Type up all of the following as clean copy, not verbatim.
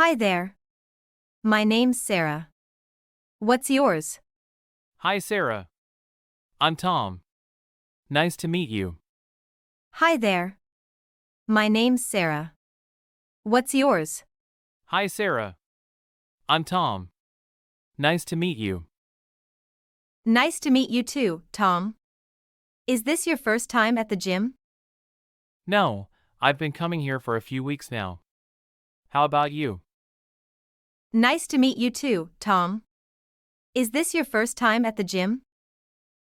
Hi there. My name's Sarah. What's yours? Hi, Sarah. I'm Tom. Nice to meet you. Hi there. My name's Sarah. What's yours? Hi, Sarah. I'm Tom. Nice to meet you. Nice to meet you too, Tom. Is this your first time at the gym? No, I've been coming here for a few weeks now. How about you? Nice to meet you too, Tom. Is this your first time at the gym?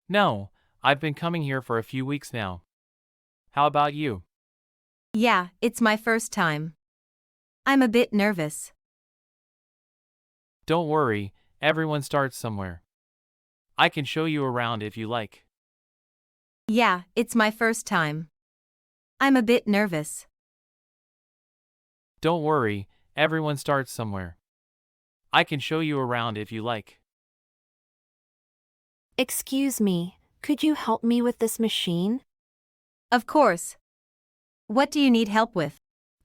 No, I've been coming here for a few weeks now. How about you? Yeah, it's my first time. I'm a bit nervous. Don't worry, everyone starts somewhere. I can show you around if you like. Yeah, it's my first time. I'm a bit nervous. Don't worry, everyone starts somewhere. I can show you around if you like. Excuse me, could you help me with this machine? Of course. What do you need help with?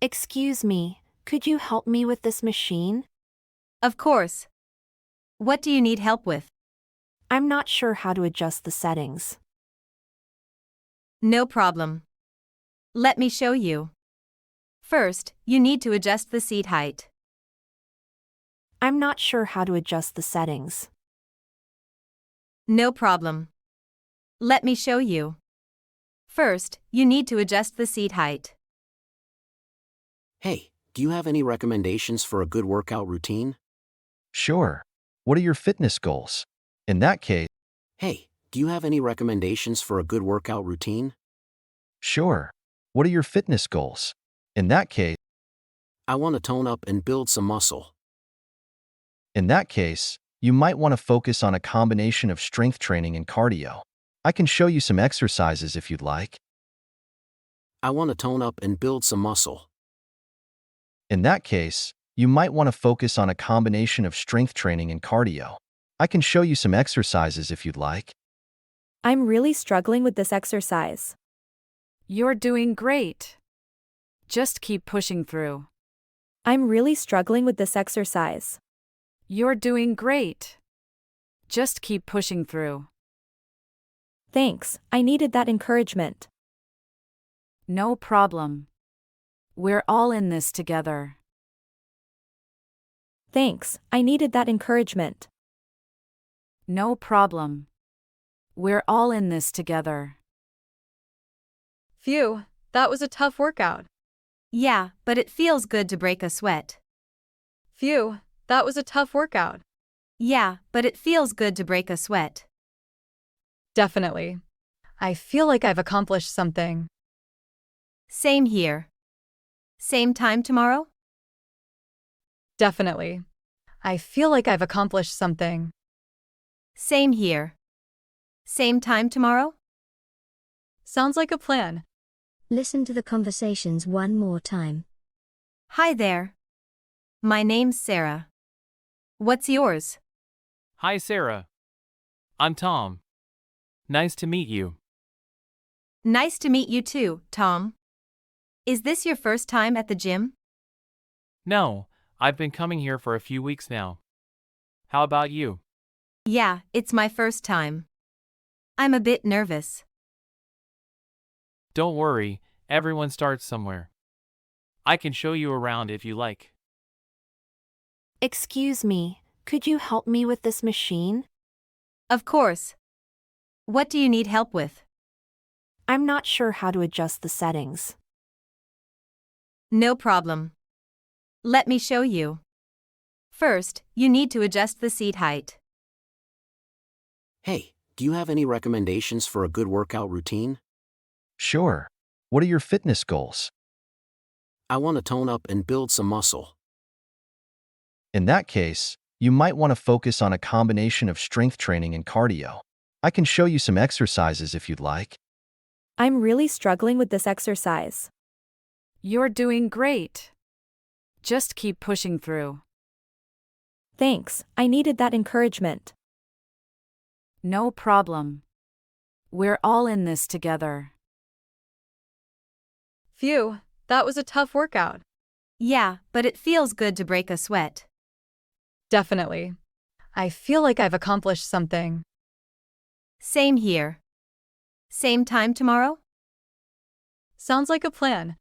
Excuse me, could you help me with this machine? Of course. What do you need help with? I'm not sure how to adjust the settings. No problem. Let me show you. First, you need to adjust the seat height. I'm not sure how to adjust the settings. No problem. Let me show you. First, you need to adjust the seat height. Hey, do you have any recommendations for a good workout routine? Sure. What are your fitness goals? In that case, Hey, do you have any recommendations for a good workout routine? sure. What are your fitness goals? In that case, I want to tone up and build some muscle. you might want to focus on a combination of strength training and cardio. I can show you some exercises if you'd like. I want to tone up and build some muscle. In that case, you might want to focus on a combination of strength training and cardio. I can show you some exercises if you'd like. I'm really struggling with this exercise. You're doing great. Just keep pushing through. I'm really struggling with this exercise. You're doing great. Just keep pushing through. Thanks, I needed that encouragement. No problem. We're all in this together. Thanks, I needed that encouragement. No problem. We're all in this together. Phew, that was a tough workout. Yeah, but it feels good to break a sweat. Phew, that was a tough workout. Yeah, but it feels good to break a sweat. Definitely. I feel like I've accomplished something. Same here. Same time tomorrow? Definitely. I feel like I've accomplished something. Same here. Same time tomorrow? Sounds like a plan. Listen to the conversations one more time. Hi there. My name's Sarah. What's yours? Hi, Sarah. I'm Tom. Nice to meet you. Nice to meet you too, Tom. Is this your first time at the gym? No, I've been coming here for a few weeks now. How about you? Yeah, it's my first time. I'm a bit nervous. Don't worry, everyone starts somewhere. I can show you around if you like. Excuse me, could you help me with this machine? Of course. What do you need help with? I'm not sure how to adjust the settings. No problem. Let me show you. First, you need to adjust the seat height. Hey, do you have any recommendations for a good workout routine? Sure. What are your fitness goals? I want to tone up and build some muscle. In that case, you might want to focus on a combination of strength training and cardio. I can show you some exercises if you'd like. I'm really struggling with this exercise. You're doing great. Just keep pushing through. Thanks, I needed that encouragement. No problem. We're all in this together. Phew, that was a tough workout. Yeah, but it feels good to break a sweat. Definitely. I feel like I've accomplished something. Same here. Same time tomorrow? Sounds like a plan.